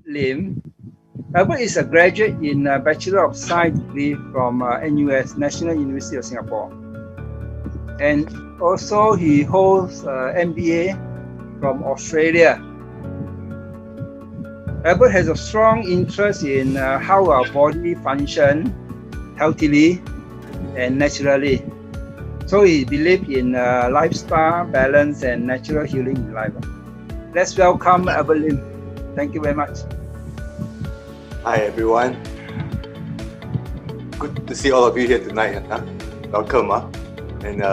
Lim. Albert is a graduate in Bachelor of Science degree from NUS, National University of Singapore. And also he holds MBA from Australia. Albert has a strong interest in how our body function healthily and naturally. So he believes in lifestyle balance and natural healing in life. Let's welcome Albert Lim. Thank you very much. Hi everyone. Good to see all of you here tonight. Welcome. And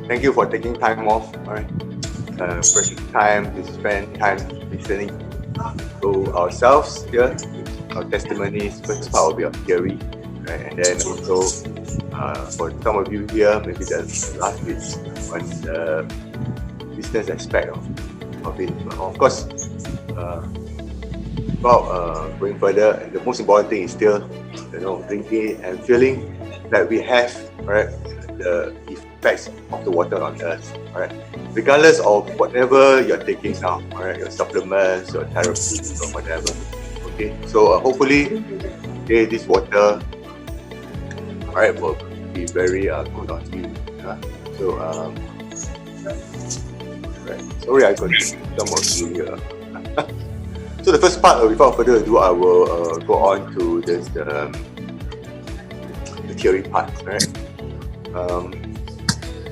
thank you for taking time off. Precious time to spend time listening to ourselves here, our testimonies. First part will be our theory, right? And then also for some of you here, maybe the last bit on the business aspect of it. But of course, about going further, and the most important thing is still, drinking and feeling that we have, right, the effects of the water on us, right? Regardless of whatever you're taking now, right, your supplements, your therapies, or whatever. Okay, so hopefully, this water, right, will be very good on you. So, right. Sorry, I got some of you here. So the first part, without further ado, I will go on to this the theory part, right?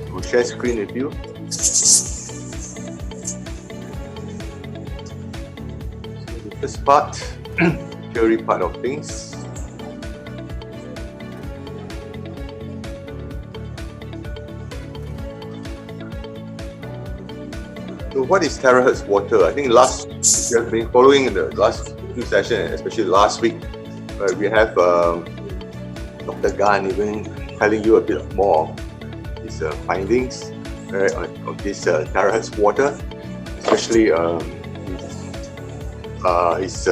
We'll share screen with you. So the first part, theory part of things. So what is terahertz water? I think if you have been following the last few sessions, especially last week, right, we have Dr. Gan even telling you a bit more of his findings, right, of this terahertz water, especially his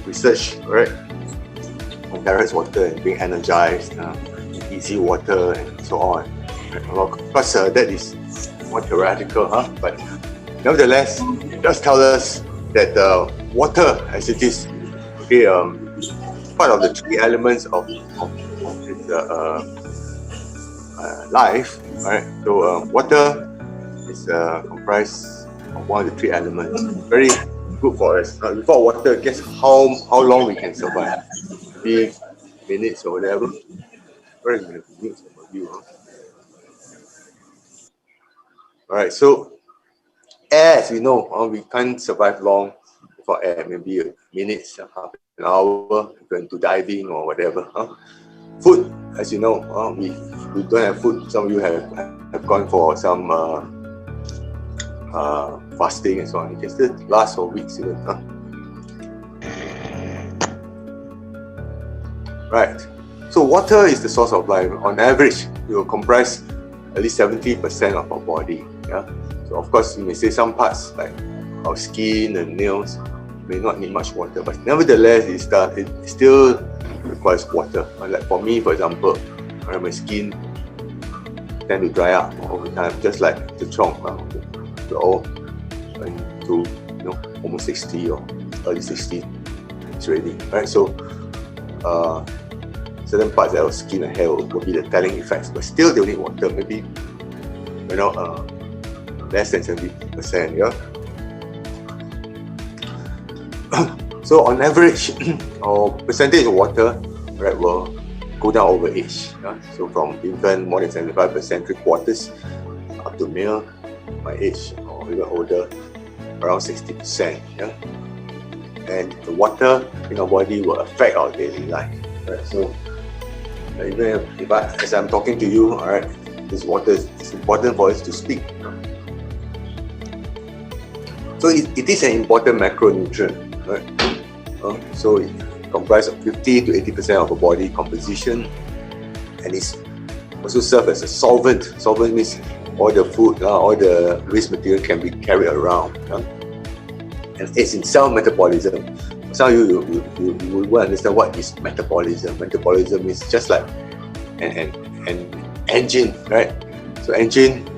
research, right, on terahertz water and being energized, easy water and so on. Right? Well, of course, that is more theoretical, but nevertheless, it does tell us that water, as it is, okay, part of the three elements of its life, right? So water is comprised of one of the three elements. Very good for us. Without water, guess how long we can survive? Maybe minutes or whatever. Very minutes of you. Alright, so air, as we know, we can't survive long without air, maybe minutes, half an hour, going to diving or whatever. Food, as you know, we don't have food. Some of you have gone for some fasting and so on. It can still last for weeks even. Right, so water is the source of life. On average, it will comprise at least 70% of our body. Yeah. So of course, you may say some parts like our skin and nails may not need much water, but nevertheless, it still requires water. Like for me, for example, my skin tend to dry up over time, just like the Chong. We're all into almost 60 or early 60. It's ready, right? So certain parts of our skin and hair will be the telling effects, but still they need water. Maybe less than 70%. Yeah. So on average, our percentage of water, right, will go down over age. Yeah? So from infant, more than 75%, 3/4, up to male, my age or even older, around 60%. Yeah. And the water in our body will affect our daily life. Right. So even if as I'm talking to you, all right, this water is important for us to speak. So it is an important macronutrient, right? So it comprises of 50 to 80% of the body composition, and it's also serve as a solvent. Solvent means all the food, all the waste material can be carried around, and it's in cell metabolism. Some of you will understand what is metabolism. Metabolism is just like an engine, right? So engine,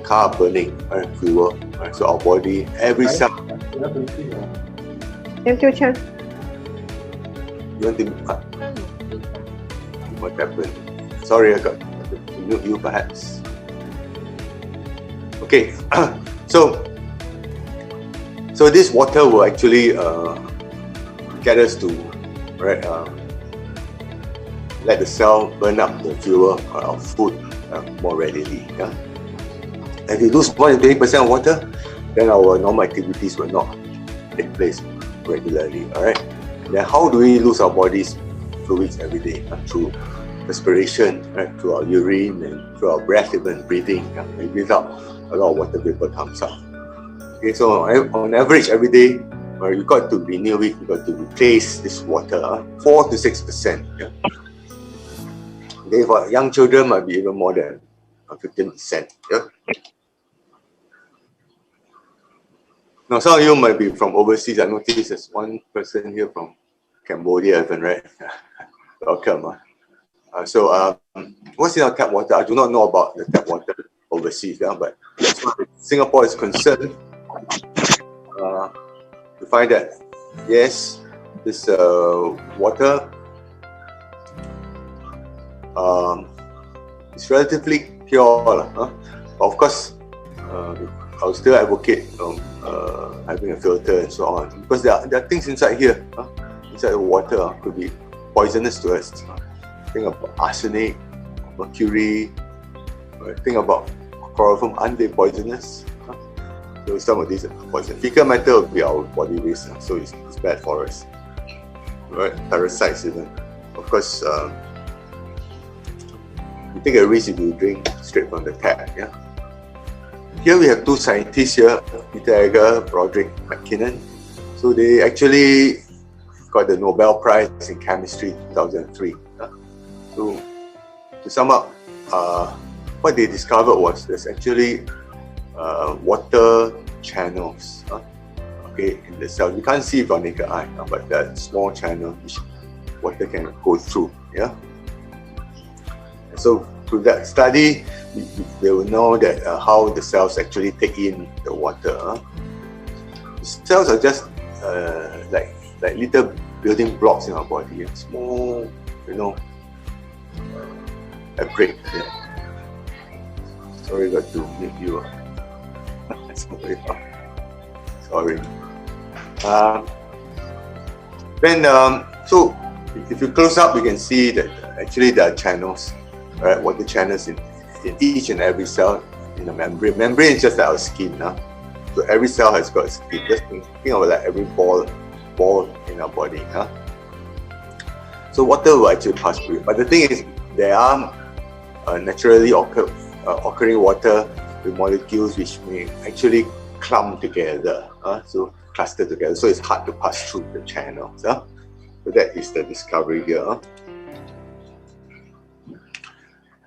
car burning, right? Fuel, right? So our body, every cell Em tiêu chân. You want to what happened? Sorry, I got to mute you perhaps. Okay, so this water will actually get us to let the cell burn up the fuel of food more readily. Yeah? If you lose more than 20% of water, then our normal activities will not take place regularly. All right. Then how do we lose our body's fluids every day? Through respiration, right? Through our urine and through our breath, even breathing. Yeah? We breathe out, a lot of water vapor comes out. Okay, so on average every day, you got to renew it, you got to replace this water 4 to 6%. Yeah? Okay, for young children, might be even more than 15%. Yeah? Now, some of you might be from overseas. I noticed there's one person here from Cambodia, even, right? Welcome. So, what's in our tap water? I do not know about the tap water overseas, but as far as Singapore is concerned, you find that, yes, this water is relatively pure. Of course, I would still advocate having a filter and so on, because there are things inside here, inside the water, could be poisonous to us. Think about arsenic, mercury, think about chloroform, aren't they poisonous? So some of these are poison. Fecal matter will be our body waste, so it's bad for us. Right? Parasites even. Of course, you take a risk if you drink straight from the tap. Yeah. Here we have two scientists here, Peter Egger, Broderick McKinnon. So they actually got the Nobel Prize in Chemistry 2003. So to sum up, what they discovered was there's actually water channels, okay, in the cell. You can't see it with your naked eye, but that small channel which water can go through. Yeah. So through that study, they will know that how the cells actually take in the water. The cells are just like little building blocks in our body, small, a break. Yeah. Sorry, got to mute you. Sorry. So if you close up, you can see that actually there are channels, right? Water channels in each and every cell in the membrane. Membrane is just like our skin. So every cell has got a skin. Just think of it like every ball in our body. So water will actually pass through. But the thing is, there are naturally occurring water with molecules which may actually clump together, so cluster together. So it's hard to pass through the channels. So that is the discovery here.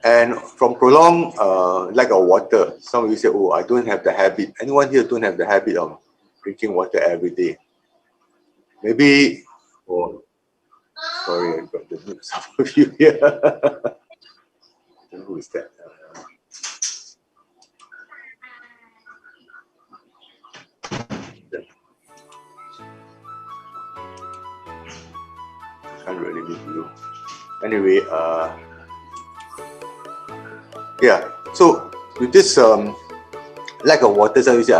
And from prolonged lack of water, some of you say, oh, I don't have the habit. Anyone here don't have the habit of drinking water every day? Maybe, sorry, I got to mute some of you here. Who is that? Can't really mute you. Anyway, yeah, so with this lack of water, so you say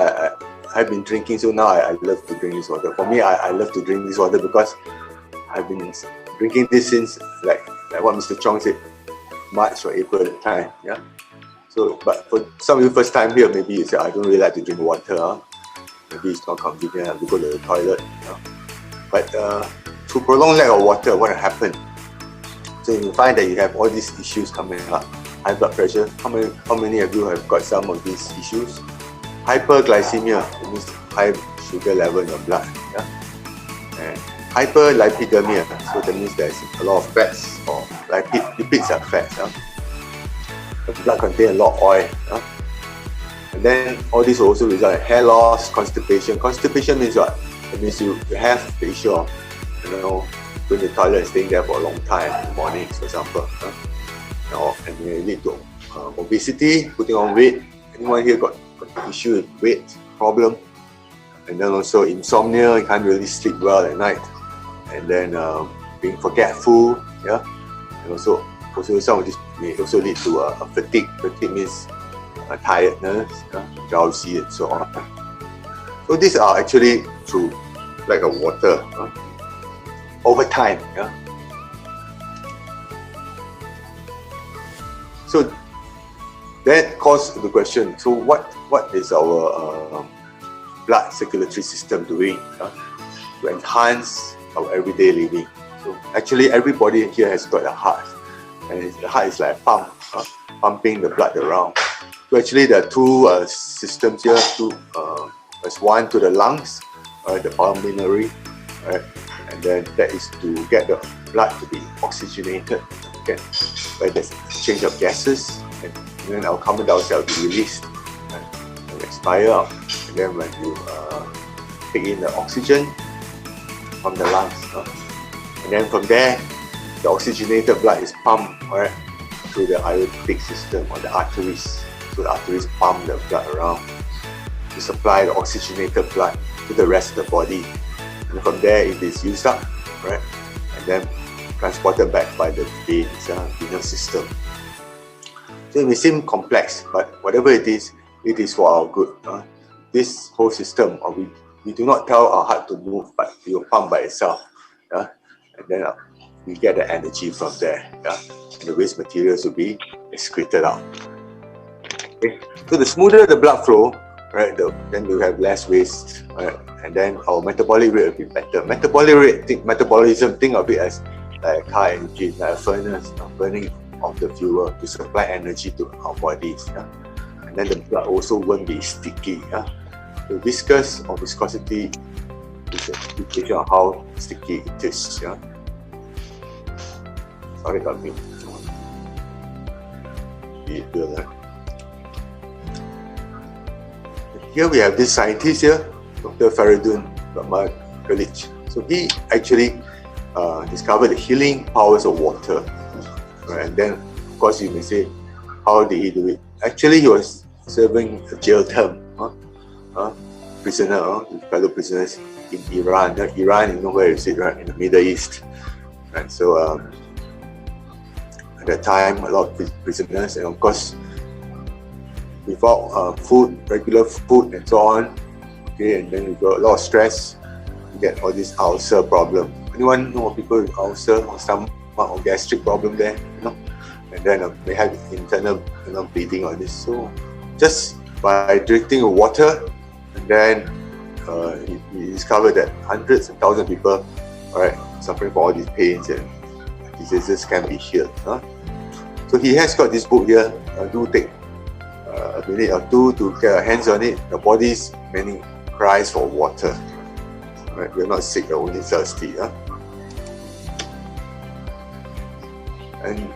I've been drinking, so now I love to drink this water. For me, I love to drink this water because I've been drinking this since like what Mr. Chong said, March or April at the time. Yeah. So, but for some of you first time here, maybe you say I don't really like to drink water. Maybe it's not convenient. I have to go to the toilet. But through prolonged lack of water, what happened? So you find that you have all these issues coming up. High blood pressure. How many of you have got some of these issues? Hyperglycemia, it means high sugar level in your blood. Yeah? And hyperlipidemia, so that means there's a lot of fats, or lipids are fats. The blood contains a lot of oil. And then all this will also result in hair loss, constipation. Constipation means what? It means you have the issue of going to the toilet and staying there for a long time in the morning, for example. And may lead to obesity, putting on weight. Anyone here got issue with weight problem? and then also insomnia, you can't really sleep well at night, and then being forgetful, yeah, and also some of this may also lead to a fatigue. Fatigue means tiredness, drowsy, and so on. So these are actually through lack of water over time. Yeah. So that caused the question, so what is our blood circulatory system doing to enhance our everyday living? So actually everybody here has got a heart, and the heart is like a pump, pumping the blood around. So actually there are two systems here. There's one to the lungs, the pulmonary, and then that is to get the blood to be oxygenated, okay, where there's exchange of gases, and then our carbon dioxide will be released and expire out. And then when you take in the oxygen from the lungs, and then from there the oxygenated blood is pumped through the aortic system or the arteries. So the arteries pump the blood around to supply the oxygenated blood to the rest of the body, and from there it is used up, right, and then transported back by the veins, venous system. So it may seem complex, but whatever it is for our good. This whole system, we do not tell our heart to move, but it will pump by itself, and then we get the energy from there, and the waste materials will be excreted out. Okay. So the smoother the blood flow, right, then we have less waste, right, and then our metabolic rate will be better. Metabolic rate, metabolism, think of it as like a car engine, like a furnace, burning of the fuel to supply energy to our bodies. And then the blood also won't be sticky. The viscous or viscosity is an indication of how sticky it is. Sorry about me. Here we have this scientist here, Dr. Faradun from my college. So he actually discovered the healing powers of water. Right? And then, of course, you may say, how did he do it? Actually, he was serving a jail term, prisoner, fellow prisoners in Iran. Iran, you know where is it, right? In the Middle East. And so at that time, a lot of prisoners, and of course, without food, regular food and so on, okay, and then we got a lot of stress, you get all this ulcer problem. Anyone know of people with ulcer or stomach or gastric problem there? And then they have internal bleeding on this. So just by drinking water, and then he discovered that hundreds and thousands of people, suffering from all these pains and diseases can be healed. So he has got this book here. Do take a minute or two to get our hands on it. The body's many cries for water. Right? We're not sick, we're only thirsty. And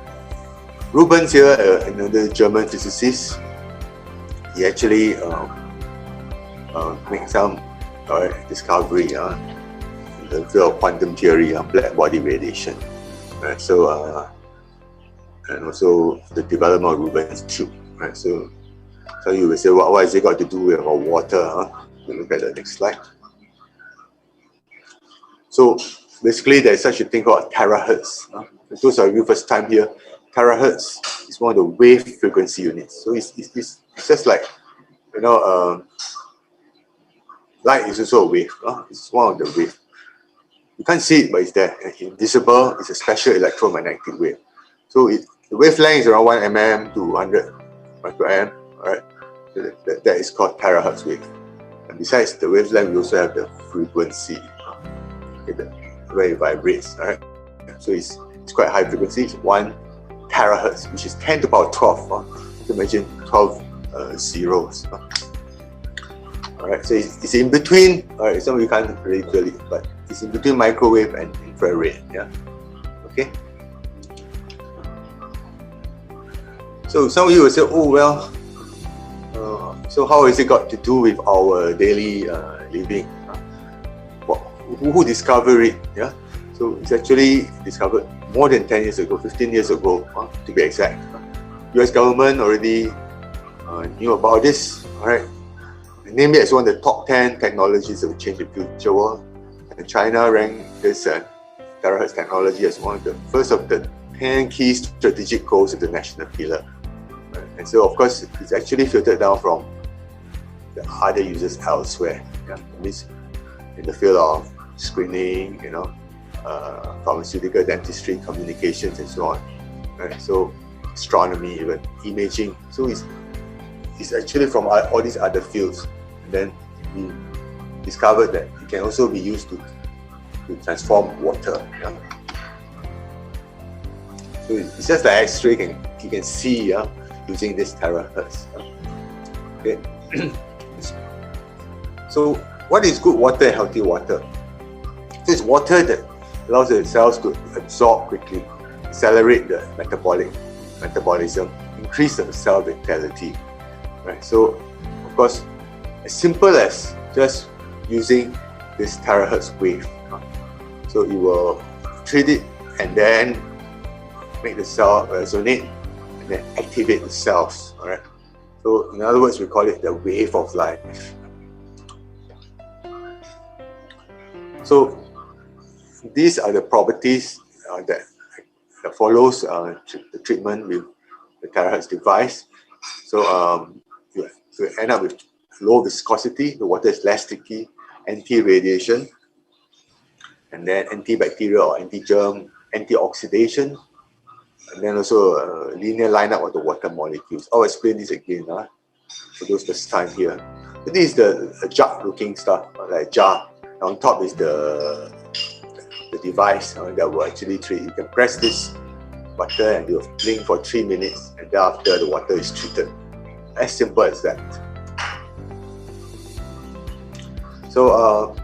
Rubens here, another German physicist, he actually made some discovery in the field of quantum theory, black body radiation. Right? So, and also the development of Rubens tube. Right? So you will say, what has it got to do with our water? Look at the next slide. So basically, there is such a thing called terahertz. Those are you first time here. Terahertz is one of the wave frequency units. So it's just like, light is also a wave. It's one of the wave. You can't see it, but it's there. Invisible. It's a special electromagnetic wave. So the wavelength is around 1 mm to 100 microamp. Right? So that is called terahertz wave. And besides the wavelength, we also have the frequency, where it vibrates. Right? So it's quite high frequency. It's 1 terahertz, which is 10 to the power 12. You can imagine 12 zeros. Alright, so it's in between. Alright, some of you can't really feel it, but it's in between microwave and infrared. Yeah. Okay. So some of you will say, oh well, so how has it got to do with our daily living? Who discovered it? Yeah. So it's actually discovered more than 10 years ago, 15 years ago, to be exact. US government already knew about this, alright. named it as one of the top 10 technologies that will change the future world. And China ranked this terahertz technology as one of the first of the 10 key strategic goals of the national pillar. Right? And so, of course, it's actually filtered down from the other users elsewhere. Yeah? That means in the field of screening, pharmaceutical, dentistry, communications, and so on. Right? So, astronomy, even imaging. So it's actually from all these other fields. And then we discovered that it can also be used to transform water. Yeah? So it's just like X-ray, you can see using this terahertz. Okay. So what is good water and healthy water? So it's water that allows the cells to absorb quickly, accelerate the metabolism, increase the cell vitality. Right? So of course, as simple as just using this terahertz wave. So you will treat it and then make the cell resonate and then activate the cells. All right. So in other words, we call it the wave of life. So these are the properties that follows the treatment with the terahertz device. So you end up with low viscosity, the water is less sticky, anti-radiation, and then antibacterial or anti-germ, antioxidation, and then also a linear lineup of the water molecules. I'll explain this again for those first time here. So this is the jug-looking stuff, like a jar. On top is the device that will actually treat. You can press this button and you blink for 3 minutes, and thereafter the water is treated. As simple as that. So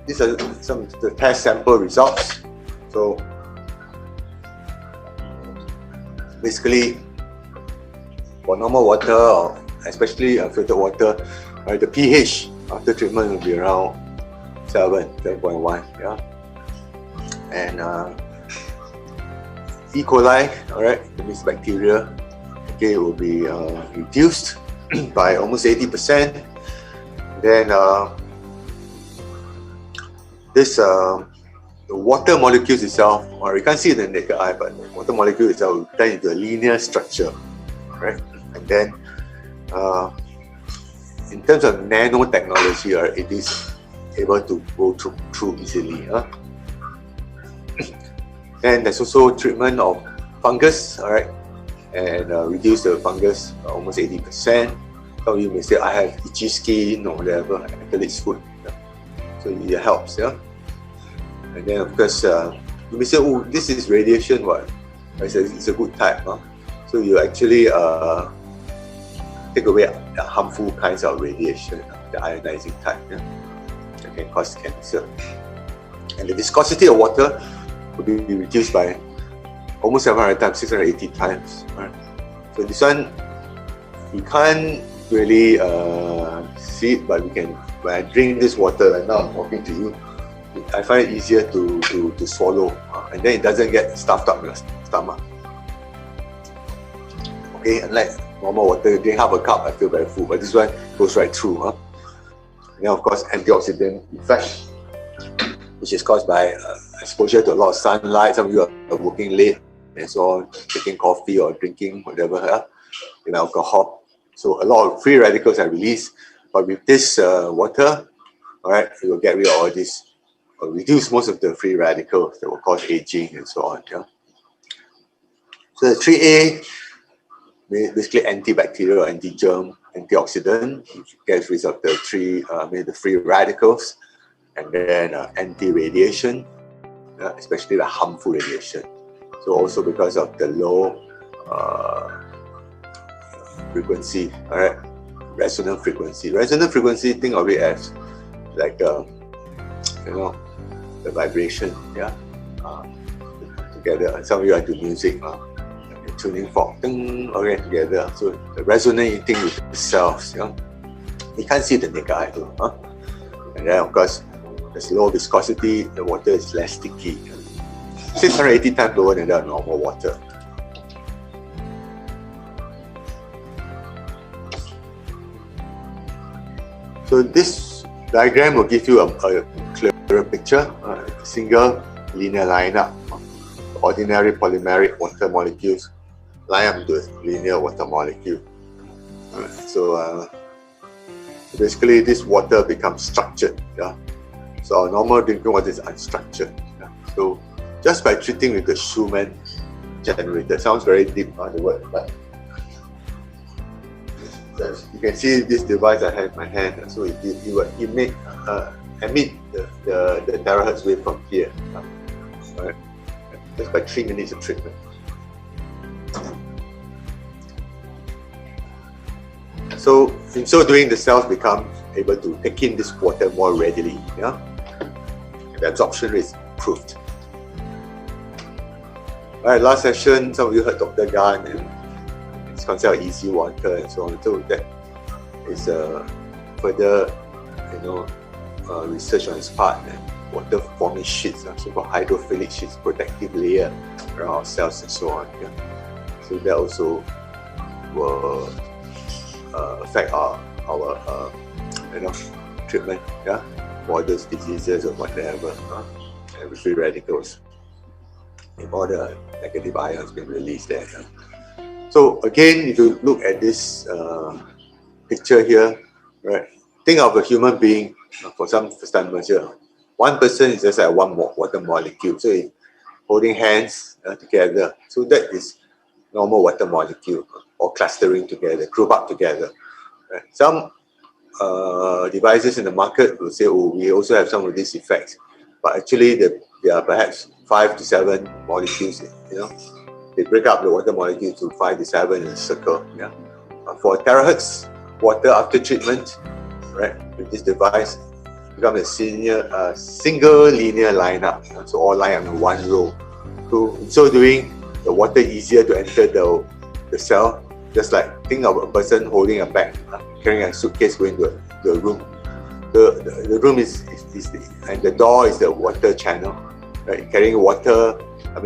these are some of the test sample results. So basically, for normal water, or especially filtered water, the pH after treatment will be around 7.1. Yeah, and E. coli, that means bacteria, okay, will be reduced by almost 80%. Then the water molecules itself, or you can't see it in the naked eye, but the water molecule itself will turn into a linear structure, right? And then in terms of nanotechnology, it is able to go through easily. And there's also treatment of fungus, and reduce the fungus almost 80%. Some of you may say, I have itchy skin or whatever, athlete's foot. So it helps, yeah. And then of course, you may say, oh, this is radiation, what? It's a good type, huh? So you actually take away the harmful kinds of radiation, the ionizing type, yeah, that can cause cancer. And the viscosity of water will be reduced by almost 700 times, 680 times. Right? So this one, you can't really see it, but we can. When I drink this water, and now I'm talking to you, I find it easier to swallow, and then it doesn't get stuffed up in your stomach. Okay, unlike normal water, you drink half a cup, I feel very full, but this one goes right through. And then of course, antioxidant effect, which is caused by exposure to a lot of sunlight. Some of you are working late and so on, taking coffee or drinking whatever, alcohol. So a lot of free radicals are released. But with this water, it will get rid of all this, or reduce most of the free radicals that will cause aging and so on. Yeah. So the 3A, basically antibacterial, anti-germ, antioxidant, which gets rid of the free radicals, and then anti-radiation, especially the harmful radiation. So also because of the low frequency, resonant frequency. Resonant frequency, think of it as like the vibration, together. Some of you are into music, tuning fork, together. So the resonating with the cells, you can't see the naked eye though, And then of course, there's low viscosity, the water is less sticky. 680 times lower than the normal water. So this diagram will give you a clearer picture, a single linear lineup. Ordinary polymeric water molecules line up into a linear water molecule. So basically this water becomes structured. Yeah? So our normal drinking water is unstructured. Yeah? So just by treating with the Schumann generator, sounds very deep, the word, but you can see this device I have in my hand. So it emit the terahertz wave from here. Right? Just by 3 minutes of treatment. So in so doing, the cells become able to take in this water more readily. Yeah? The absorption rate is improved. Alright, last session, some of you heard Dr. Gan and his concept of easy water and so on. So that is further, research on his part. And water forming sheets, so-called hydrophilic sheets, protective layer around our cells and so on. Yeah? So that also will affect our treatment, yeah, for those diseases or whatever, and free radicals. If all the negative ions being released there. Yeah? So again, if you look at this picture here, right? Think of a human being for some first-timers here. One person is just like one water molecule, so it's holding hands together. So that is normal water molecule, or clustering together, group up together. Right? Some devices in the market will say, oh, we also have some of these effects, but actually there are perhaps 5 to 7 molecules. They break up the water molecule to 5 to 7 in a circle. Yeah. For terahertz water after treatment, right, with this device, become a single linear lineup. So all line up in one row. So in so doing, the water easier to enter the cell. Just like think of a person holding a bag, carrying a suitcase going to the room. The room is and the door is the water channel. Right? Carrying water,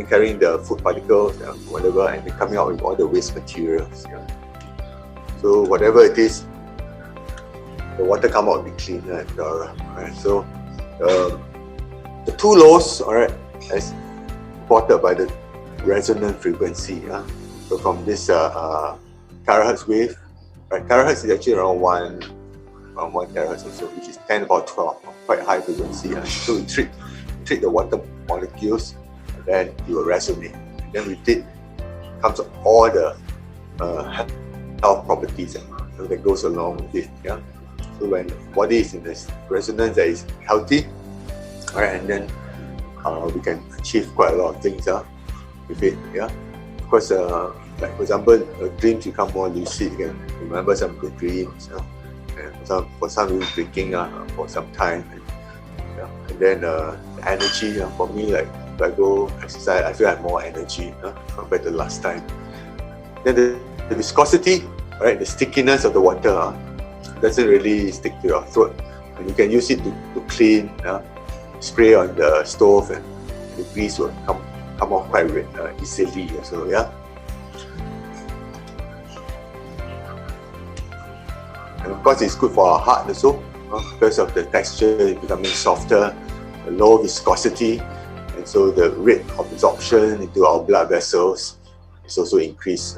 carrying the food particles, whatever, and then coming out with all the waste materials. Yeah. So whatever it is, the water come out will be cleaner and purer. Right? So the two laws, alright, as reported by the resonant frequency. So from this terahertz wave, right? Terahertz is actually around 1 terahertz or so, which is 10 about 12, quite high frequency. So we treat the water molecules, and then it will resonate. And then we did comes all the health properties that goes along with it. Yeah. So when body is in this resonance that is healthy, right, and then we can achieve quite a lot of things with it. Yeah. Because like for example, dreams become more lucid. You can remember some good dreams. And for some people drinking for some time. And then the energy, for me, like if I go exercise, I feel I have more energy compared to last time. Then the viscosity, right, the stickiness of the water doesn't really stick to your throat. And you can use it to clean, spray on the stove, and the grease will come off quite easily. So yeah. And of course, it's good for our heart also, because of the texture becoming softer, the low viscosity, and so the rate of absorption into our blood vessels is also increased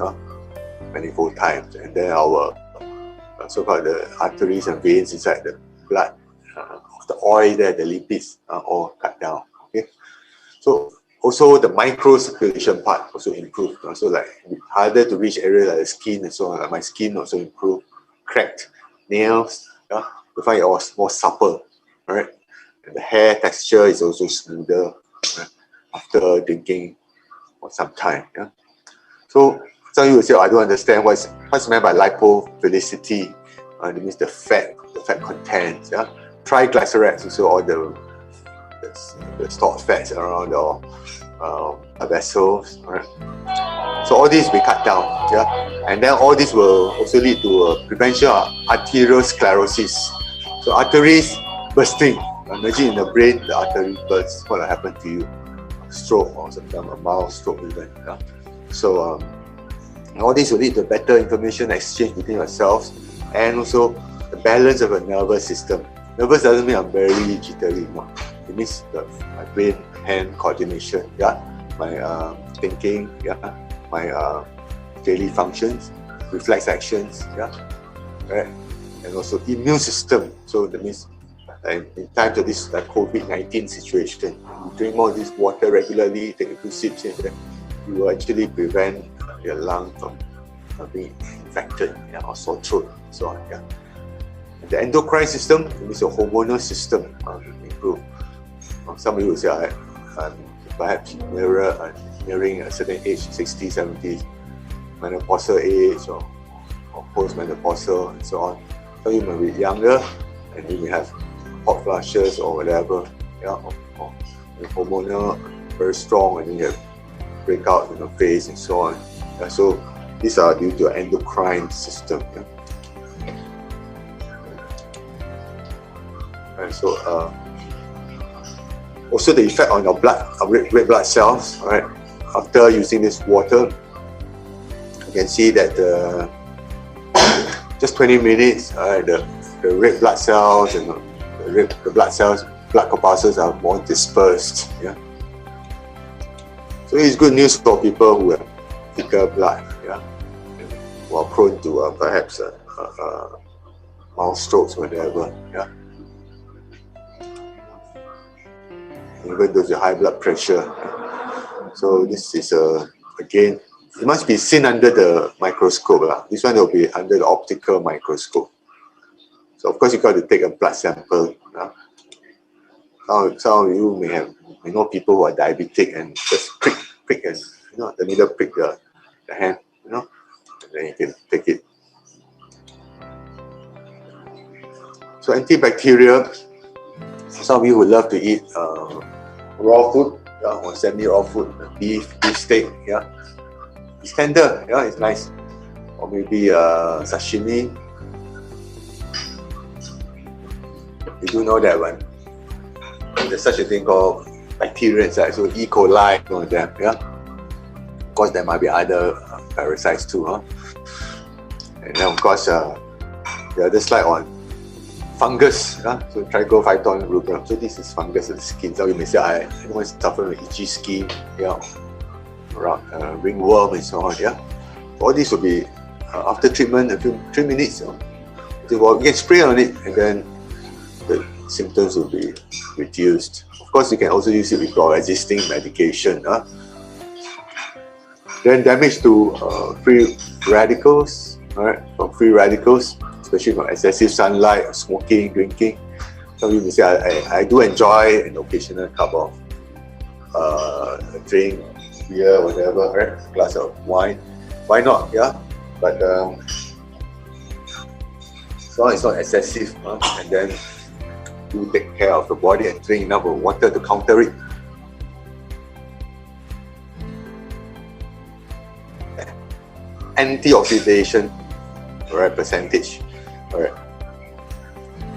manifold times. And then our so-called the arteries and veins inside the blood, the oil there, the lipids are all cut down. Okay, so also the micro circulation part also improved. So like harder to reach area like the skin and so on. Like my skin also improved. Cracked nails, we find it all more supple, right? And the hair texture is also smoother, right, after drinking for some time. Yeah. So some of you will say, oh, I don't understand what's meant by lipophilicity. It means the fat content. Yeah. Triglycerides, also all the stored fats around your vessels. Right? So all these will be cut down. Yeah. And then all this will also lead to a prevention of arteriosclerosis. So arteries bursting. Imagine in the brain, the artery bursts. What will happen to you? Stroke, or sometimes a mild stroke even. Yeah? So all this will lead to better information exchange between yourselves, and also the balance of a nervous system. Nervous doesn't mean I'm very jittery, no. It means my brain-hand coordination, yeah, my thinking, yeah, my daily functions, reflex actions, yeah, right, and also immune system. So that means in times of this COVID-19 situation, you drink more of this water regularly, take a few sips, and then you will actually prevent your lung from being infected, yeah, or sore throat, and so on, yeah. The endocrine system, means your hormonal system improve. Some of you will say, I'm perhaps nearing a certain age, 60s, 70s, menopausal age or post-menopausal and so on. Some of you may be younger and you may have hot flushes or whatever, yeah, or hormonal very strong and then you have breakout in your face and so on. Yeah, so these are due to endocrine system. Yeah. And so also the effect on your blood, red blood cells, right? After using this water, you can see that just 20 minutes, the red blood cells and the blood corpuscles are more dispersed. Yeah. So it's good news for people who have thicker blood, yeah, who are prone to perhaps mild strokes, whatever, yeah. Even those with high blood pressure. So this is again, it must be seen under the microscope. This one will be under the optical microscope. So of course you got to take a blood sample. Some of you may know people who are diabetic and just prick and the needle prick the hand, and then you can take it. So antibacterial. Some of you would love to eat raw food, or semi-raw food, beef steak, yeah. It's tender, yeah, it's nice. Or maybe sashimi. You do know that one. There's such a thing called bacteria inside, so E. coli, you know them, yeah. Of course, there might be other parasites too, huh? And then of course, the other slide on fungus, so Trichophyton rubrum. So this is fungus of the skin. So you may say, I don't want to suffer with itchy skin, yeah, ringworm and so on, yeah. All this will be after treatment, 3 minutes. You can spray on it, and then the symptoms will be reduced. Of course, you can also use it with your existing medication. Then damage to free radicals, right? From free radicals, especially from excessive sunlight, smoking, drinking. Some people say, I do enjoy an occasional cup of a drink, beer, whatever, right? A glass of wine. Why not? Yeah, but so it's not excessive, and then do take care of the body and drink enough of water to counter it. Antioxidant, right, percentage, right,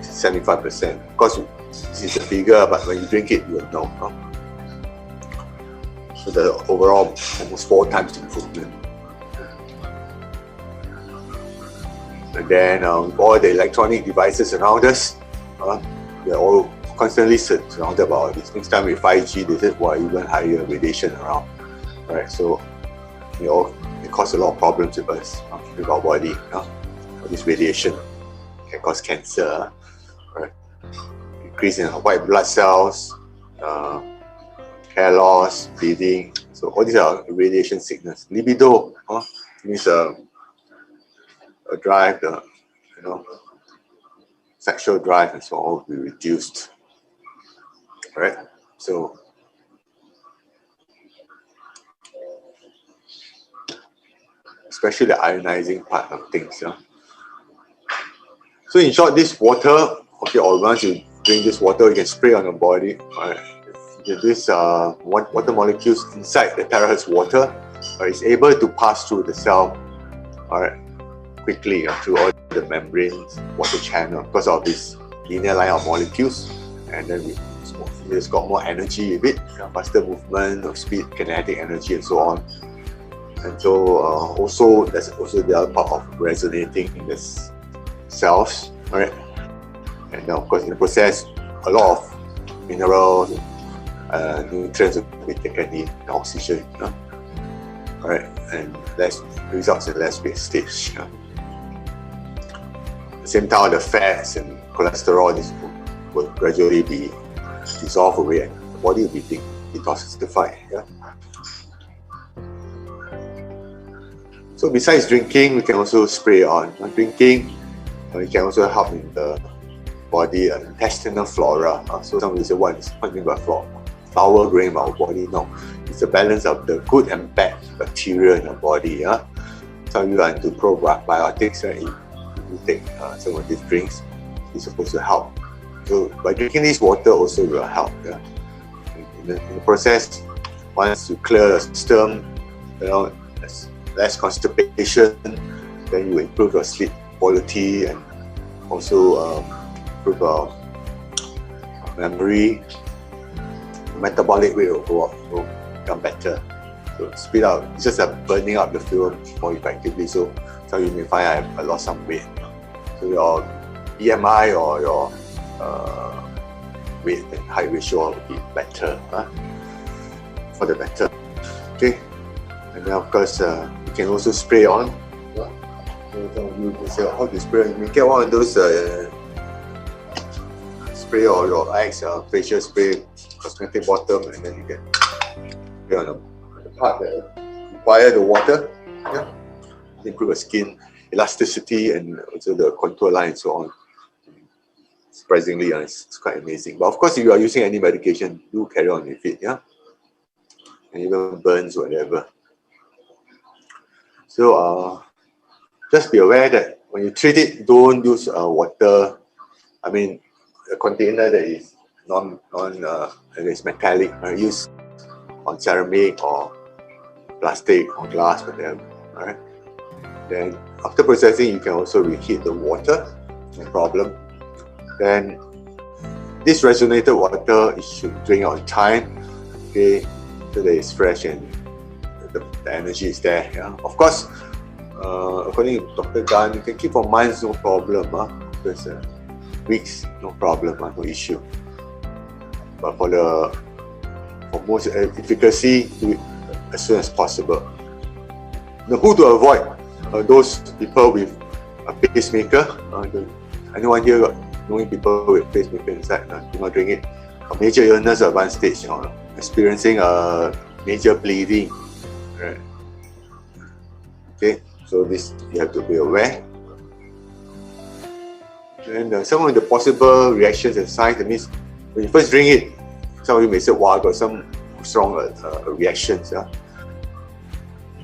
75%. Of course, this is a figure, but when you drink it, you'll know. So the overall, almost 4 times improvement. And then with all the electronic devices around us, we are all constantly surrounded by all this. Next time with 5G, they said, well, even higher radiation around, right? So, it causes a lot of problems with us, with our body. All this radiation can cause cancer, right? Increase in white blood cells, hair loss, bleeding. So all these are radiation sickness. Libido means a drive, sexual drive and so on will be reduced. Right? So especially the ionizing part of things. So in short, this water, or once you drink this water, you can spray on your body. Right? This water molecules inside the terahertz water is able to pass through the cell, quickly through all the membranes, water channel, because of this linear line of molecules, and then it's got more energy with it, faster movement of speed, kinetic energy, and so on. And so also there's also the other part of resonating in the cells, Alright, and then of course in the process, a lot of minerals, nutrients will be taken in, and oxygen. Alright, and less results in less wastage. At the same time, the fats and cholesterol will gradually be dissolved away, and the body will be detoxified. So besides drinking, we can also spray on. Drinking, it can also help in the body intestinal flora. So some people say, what is mean by flower growing in our body? No, it's a balance of the good and bad bacteria in our body. Some people are into probiotics, right? If you take some of these drinks, it's supposed to help. So by drinking this water also will help. In the process, once you clear the system, less constipation, then you improve your sleep quality and also improve your memory. Metabolic rate will go up, will become better. So speed out, it's just burning up the fuel more effectively. So some you may find I have lost some weight. So your BMI or your weight and height ratio will be better, for the better. Okay, and then of course you can also spray on. So some of you say, how to spray? You may get one of those spray or your eggs, facial spray, cosmetic bottom, and then you can spray on the part that require the water. Improve the skin elasticity and also the contour line and so on. Surprisingly, it's quite amazing. But of course, if you are using any medication, do carry on with it, and even burns, whatever. So just be aware that when you treat it, don't use water. I mean, a container that is it's metallic, use on ceramic or plastic or glass, whatever. Alright. Then after processing, you can also reheat the water, no problem. Then this resonated water, it should drink on time, okay, so that it's fresh and the energy is there. Of course, according to Dr. Gan, you can keep for months, no problem, because weeks, no problem, no issue. But for most efficacy, do it as soon as possible. Now, who to avoid? Those people with a pacemaker. Anyone here got knowing people with pacemaker inside? Do not drink it. A major illness, advanced stage, experiencing a major bleeding. Right. Okay, so this you have to be aware. And some of the possible reactions and signs, that means when you first drink it, some of you may say, wow, I got some strong reactions.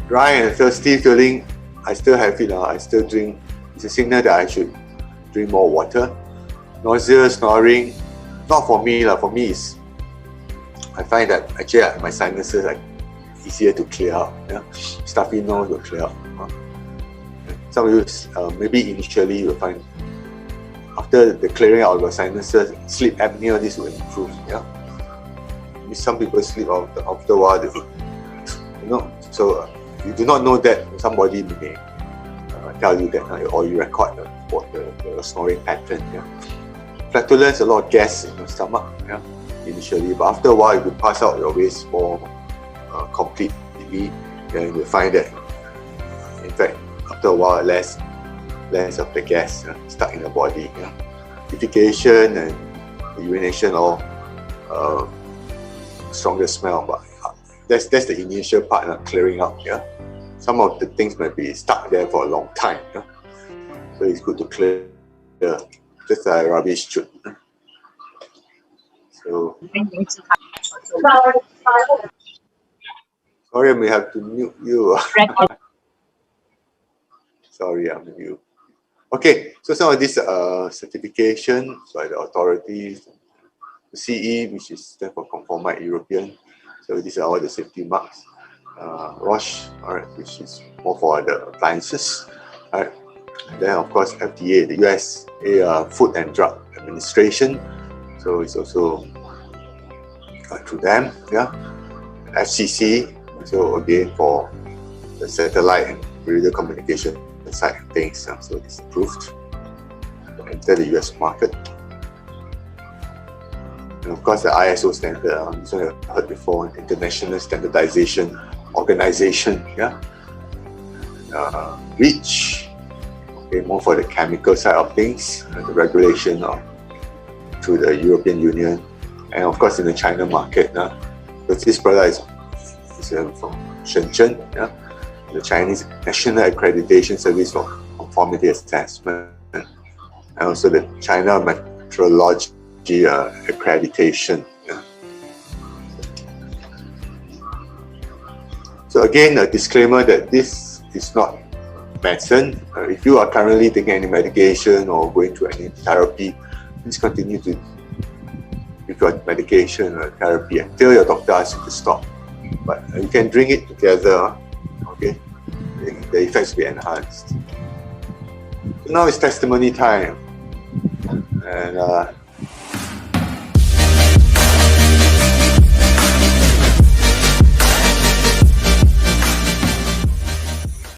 Dry and thirsty feeling, I still have it, I still drink. It's a signal that I should drink more water. Nausea, snoring, not for me. For me, I find that actually my sinuses are easier to clear out. Stuffy nose will clear out. Some of you, maybe initially you will find after the clearing out of your sinuses, sleep apnea, this will improve. Some people sleep after a while, so you do not know that. Somebody may tell you that, or you record the snoring pattern. Flatulence, a lot of gas in your stomach initially, but after a while, if you pass out your waste more completely, then you'll find that, in fact, after a while, less of the gas stuck in the body. Defecation and urination, or stronger smell, but that's the initial part, clearing up. Some of the things might be stuck there for a long time. So it's good to clear, just a rubbish chute. So sorry, I may have to mute you. Sorry, I'm with you. Okay, so some of these certification by the authorities, the CE, which is stand for Conformite European. So these are all the safety marks. Roche, which is more for the appliances. And then of course FDA, the US Food and Drug Administration. So it's also through them. FCC. So again for the satellite and radio communication side of things. So it's approved. enter the US market. And of course, the ISO standard, this one I've heard before, International Standardization Organization, yeah. REACH, okay, more for the chemical side of things, the regulation through the European Union, and of course in the China market, because this product is from Shenzhen, yeah, the Chinese National Accreditation Service for Conformity Assessment, and also the China Metrology accreditation. Yeah. So again, a disclaimer that this is not medicine. If you are currently taking any medication or going through any therapy, please continue to with your medication or therapy until your doctor asks you to stop. But you can drink it together, okay? The effects will be enhanced. So now it's testimony time. And